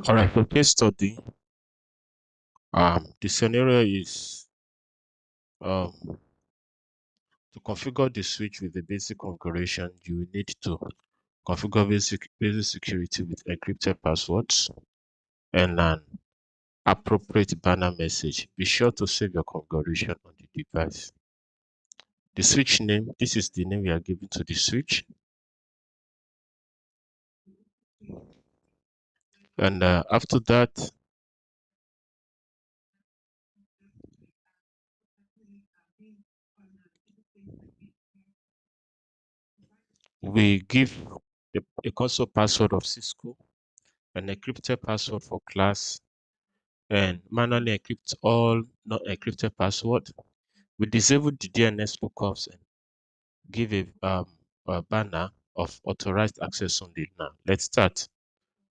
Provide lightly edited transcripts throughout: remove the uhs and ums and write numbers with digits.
All right, for case study, the scenario is um, to configure the switch with the basic configuration. You will need to configure basic security with encrypted passwords and an appropriate banner message. Be sure to save your configuration on the device. The switch name, this is the name we are giving to the switch. And after that, we give a console password of CISCO, an encrypted password for class, and manually encrypt all non-encrypted password. We disable the DNS lookups and give a banner of authorized access only. Now, let's start.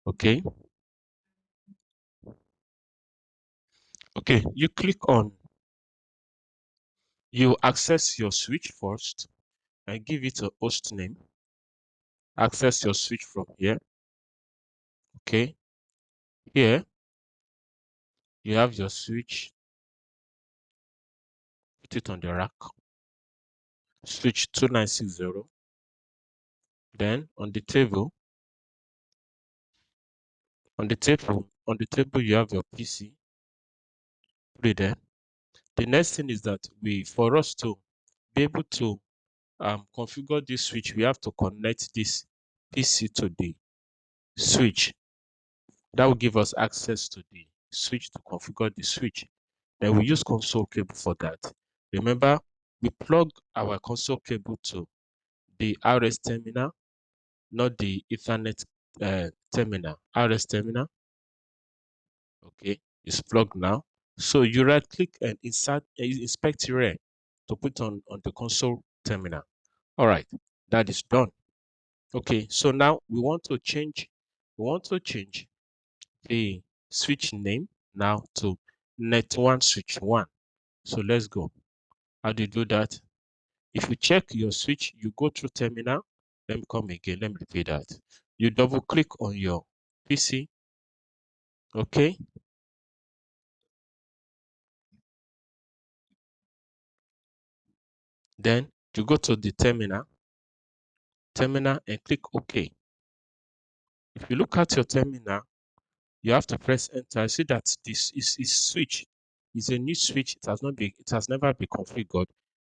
Okay. Okay. You access your switch first and give it a host name. Access your switch from here. Okay. Here, you have your switch. Put it on the rack. Switch 2960. Then on the table, you have your PC. Put it there. The next thing is that for us to be able to configure this switch, we have to connect this PC to the switch. That will give us access to the switch to configure the switch. Then we use console cable for that. Remember, we plug our console cable to the RS terminal, not the Ethernet terminal. RS terminal, okay, is plugged now. So you right click and inspect rare to put on the console terminal. All right, that is done. Okay, so now we want to change the switch name now to net1 switch 1. So let's go. How do you do that? If you check your switch, you go through terminal. Let me come again. Let me repeat that. You double click on your PC. Okay. Then you go to the terminal and click OK. If you look at your terminal, you have to press enter. See that this is switch. It's a new switch. It has never been configured.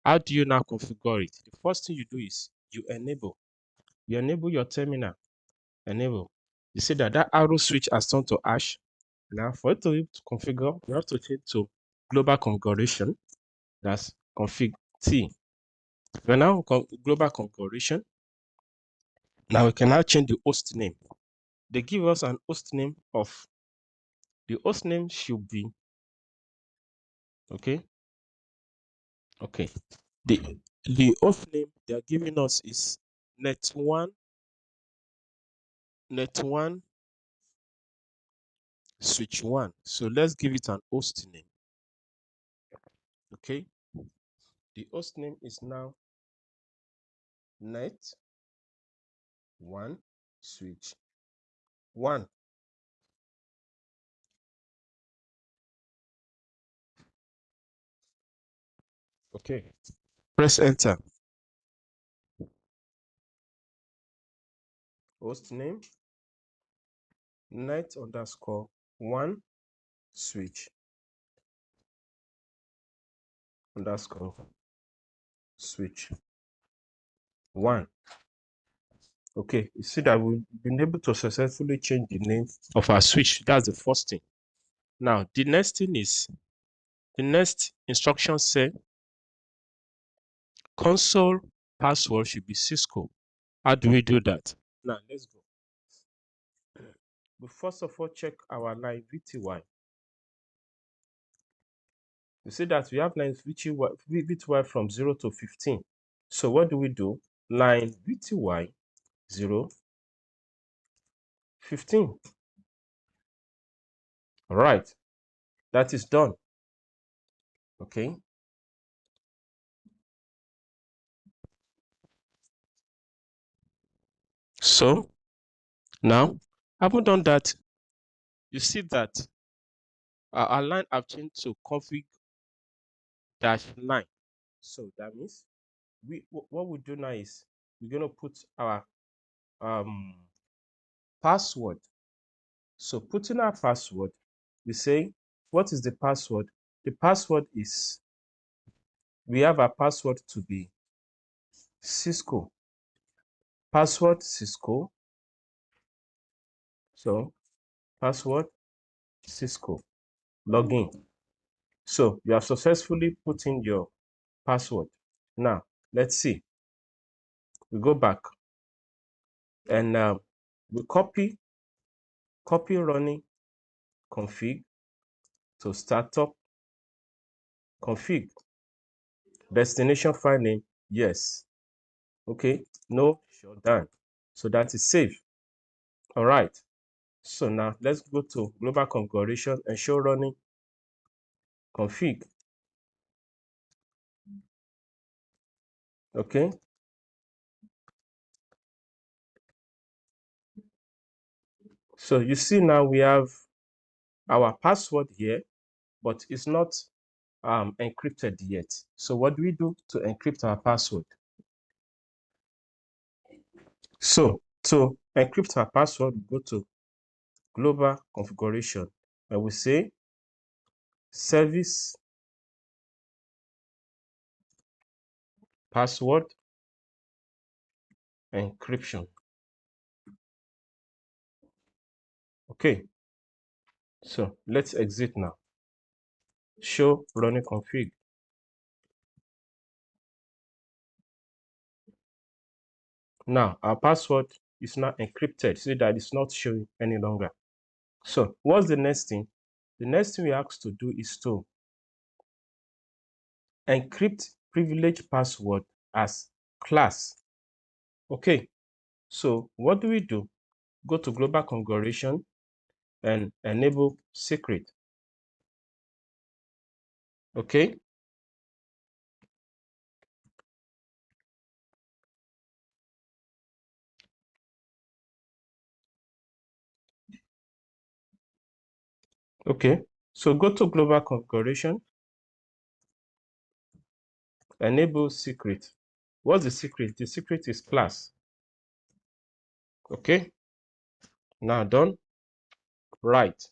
How do you now configure it? The first thing you do is you enable your terminal. Enable. You see that arrow switch has turned to ash. Now, for it to be able to configure, you have to change to global configuration. That's config T. We're now global configuration. Now we can now change the host name. They give us an host name of the host name should be okay. Okay. The host name they are giving us is net1 switch 1. So let's give it an host name. Okay. The host name is now net1 switch 1. Okay. Press enter. Host name net_1 switch underscore switch 1. Okay, you see that we've been able to successfully change the name of our switch. That's the first thing. Now, the next instruction said console password should be CISCO. How do we do that? Now, let's go. We first of all check our line VTY. You see that we have lines VTY from 0 to 15. So what do we do? Line VTY 0, 15. All right, that is done. Okay. So now, having done that, you see that our line have changed to config -9. So that means what we do now is we're going to put our um, password. So putting our password, we say, what is the password? The password is, we have our password to be CISCO. Password CISCO. So password CISCO. Login. So you have successfully put in your password. Now, let's see. We go back and we copy running config to startup config. Destination file name, yes. Okay, no, shutdown. So that is safe. All right. So now let's go to global configuration and show running config. Okay. So you see now we have our password here, but it's not encrypted yet. So what do we do to encrypt our password? So to encrypt our password, we go to global configuration and we say service password encryption. Okay, so let's exit now. Show running config. Now our password is now encrypted. See that it's not showing any longer. So what's the next thing? The next thing we ask to do is to encrypt privilege password as class. Okay, so what do we do? Go to global configuration and enable secret. Okay, okay, so go to global configuration, enable secret. What's the secret? The secret is class. Okay, now done. Right.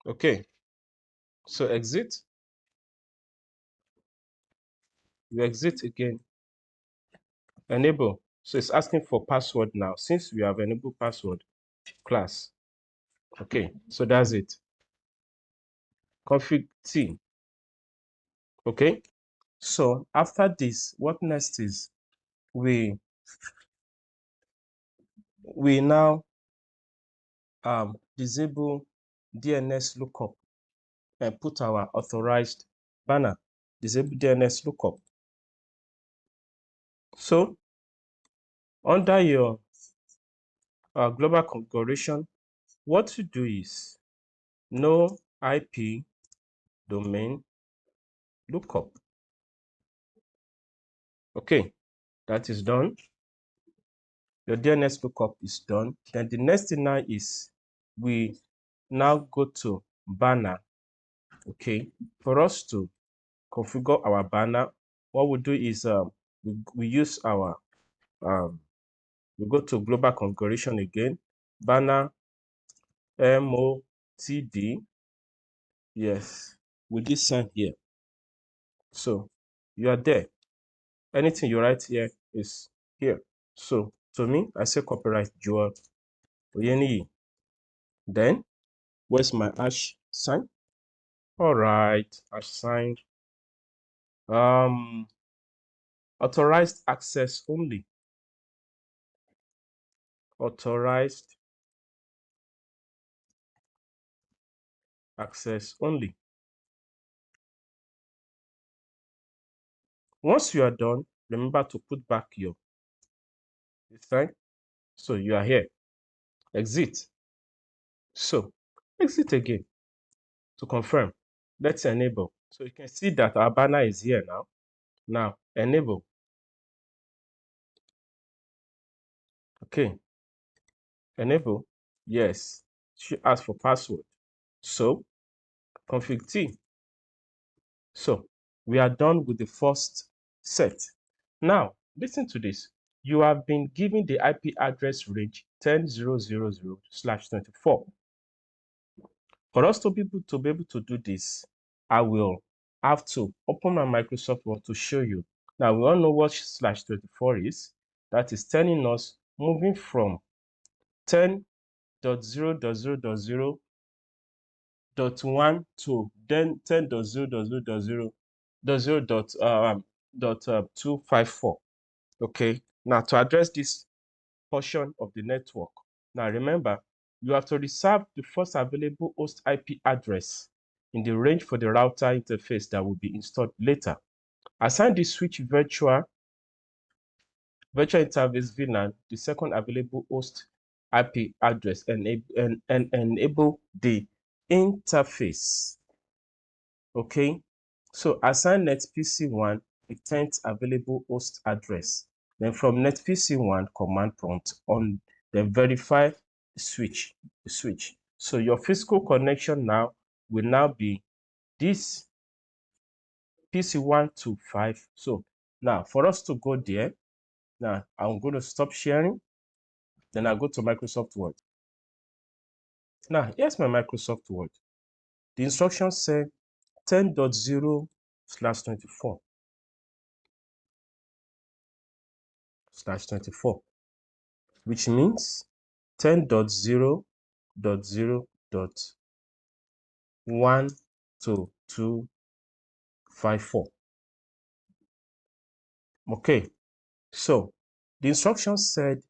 Okay, so exit. You exit again. Enable. So it's asking for password now. Since we have enabled password class. Okay, so that's it. Config T. Okay, so after this, what next is we now disable DNS lookup and put our authorized banner. Disable DNS lookup. So under your global configuration, what to do is no IP domain lookup. Okay, that is done. Your DNS lookup is done. Then the next thing now is we now go to banner. Okay, for us to configure our banner, what we do is we use our we go to global configuration again, banner MOTD. Yes, with this sign here. So you are there. Anything you write here is here. So to me, I say copyright Joel Oyeniyi. Then where's my hash sign? All right, hash sign. Authorized access only. Authorized access only. Once you are done, remember to put back your this time. So you are here. Exit. So exit again to confirm. Let's enable. So you can see that our banner is here now. Now enable. Okay, enable. Yes, should ask for password. So config T. So we are done with the first set. Now, listen to this. You have been given the IP address range 10.0.0.0/24. For us to be able to do this, I will have to open my Microsoft Word to show you. Now, we all know what /24 is. That is telling us moving from 10.0.0.0.1 to then 10.0.0.0.254. Okay. Now, to address this portion of the network, now remember, you have to reserve the first available host IP address in the range for the router interface that will be installed later. Assign the switch virtual interface VLAN the second available host IP address and enable the interface. Okay, so assign netPC1 the 10th available host address. Then from netPC1 command prompt on, then verify the switch. So your physical connection now will now be this PC1 to 5. So now for us to go there, now I'm going to stop sharing. Then I'll go to Microsoft Word. Now here's my Microsoft Word. The instructions say 10.0/24/24, which means 10.0.0.1 to 254. Okay, so the instructions said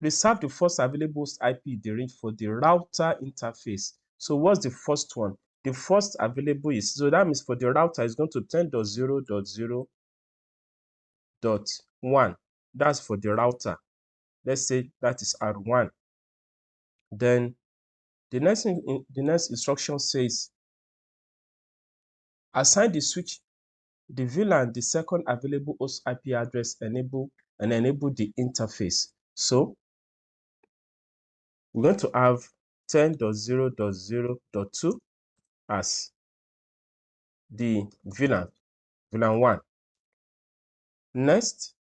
reserve the first available host IP in the range for the router interface. So what's the first one? The first available is, so that means for the router is going to 10.0.0.1. That's for the router. Let's say that is R1. Then the next instruction says assign the switch, the VLAN, the second available host IP address, enable the interface. So we're going to have 10.0.0.2 as the VLAN 1. Next,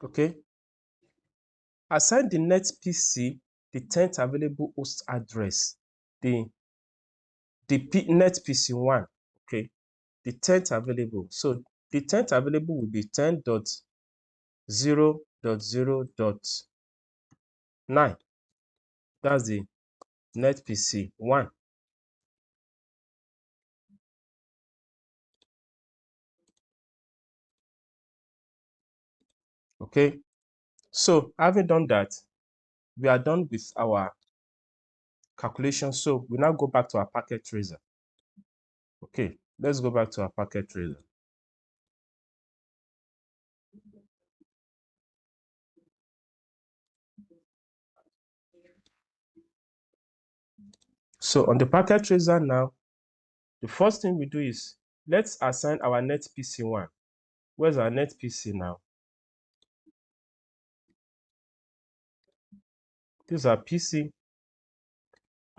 okay, assign the netPC the 10th available host address, the netPC1, okay, the 10th available. So the 10th available will be 10.0.0.9. That's the netPC1. Okay, so having done that, we are done with our calculation. So we now go back to our packet tracer. Okay, let's go back to our packet tracer. So on the packet tracer now, the first thing we do is let's assign our netPC1. Where's our netPC now? This is our PC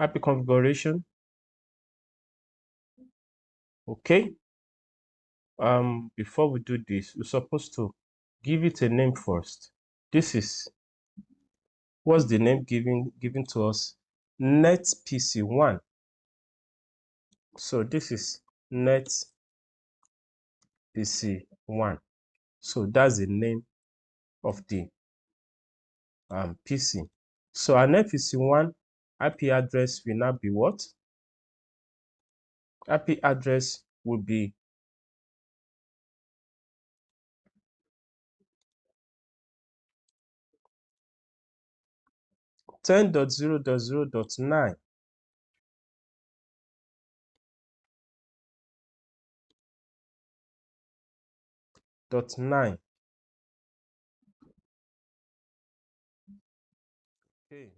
IP configuration. Okay. Before we do this, we're supposed to give it a name first. This is, what's the name given to us? netPC1. So this is netPC1. So that's the name of the PC. So our netPC1 IP address will now be what? IP address will be 10.0.0.9. .9. Okay.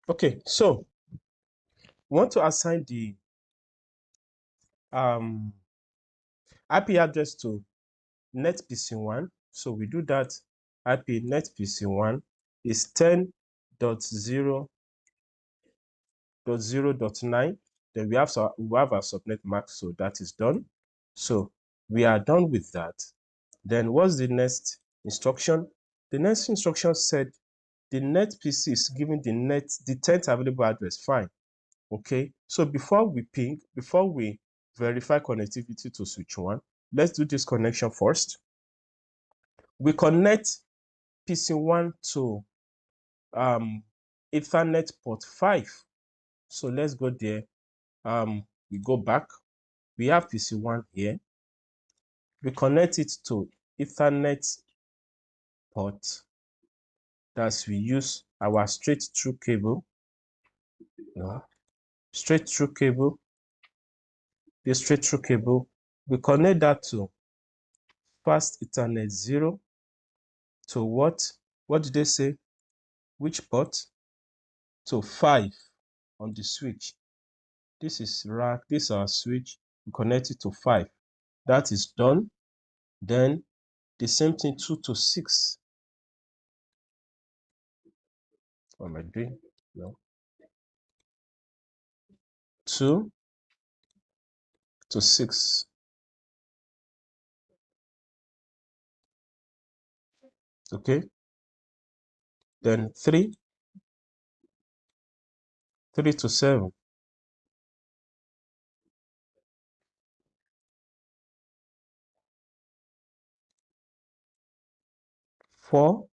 Okay, so we want to assign the IP address to net PC1. So we do that. IP net PC1 is 10.0.0.9. Then we have our subnet mask, so that is done. So we are done with that. Then what's the next instruction? The next instruction said the net PC is giving the 10th available address. Fine. Okay. So before we verify connectivity to switch 1, let's do this connection first. We connect PC1 to Ethernet port 5. So let's go there. We go back. We have PC1 here. We connect it to Ethernet port. That's we use our straight through cable. Straight through cable. The straight through cable. We connect that to fast Ethernet 0 to what? What did they say? Which port? To 5 on the switch. This is rack. This is our switch. We connect it to 5. That is done. Then the same thing 2 to 6. What am I doing? No. 2 to 6. Okay. Then 3 to 7. 4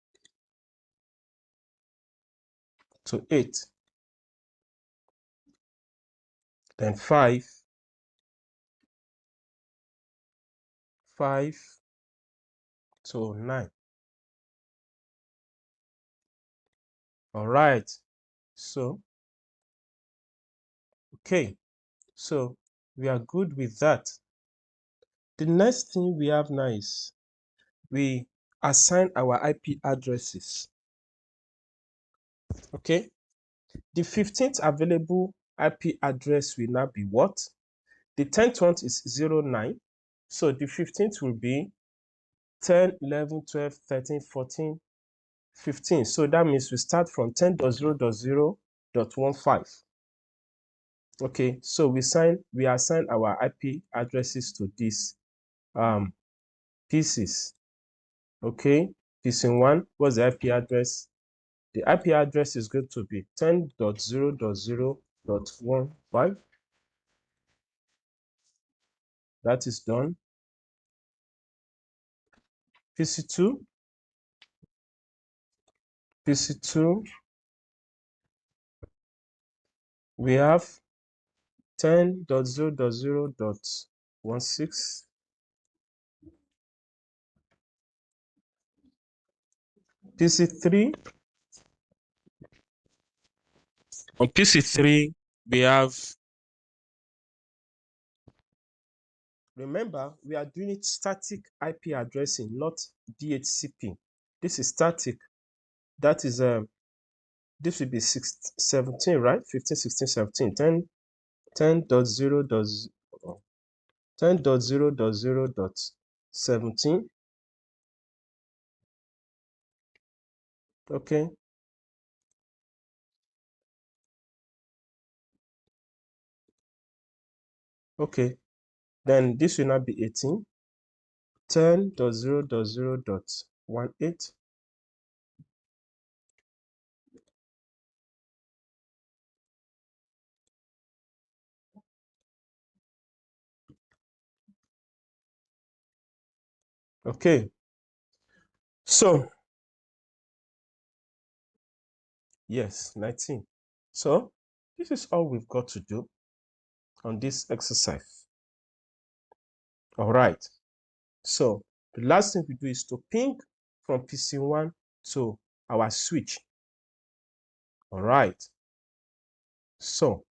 to 8. Then 5 to 9. All right. So, okay. So we are good with that. The next thing we have now is we assign our IP addresses. Okay. The 15th available IP address will now be what? The 10th one is 09. So the 15th will be 10, 11, 12, 13, 14, 15. So that means we start from 10.0.0.15. Okay, so we assign our IP addresses to these pieces. Okay, PC1, what's the IP address? The IP address is going to be 10.0.0.15. That is done. PC2, we have 10.0.0.16. PC3, on PC3, we have, remember, we are doing it static IP addressing, not DHCP. This is static. That is, this will be 17, right? 15, 16, 17, 10.0.0.17. Okay. Okay. Then this will now be 18. 10.0.0.18. Okay. So, yes, 19. So, this is all we've got to do on this exercise. All right. So, the last thing we do is to ping from PC1 to our switch. All right. So,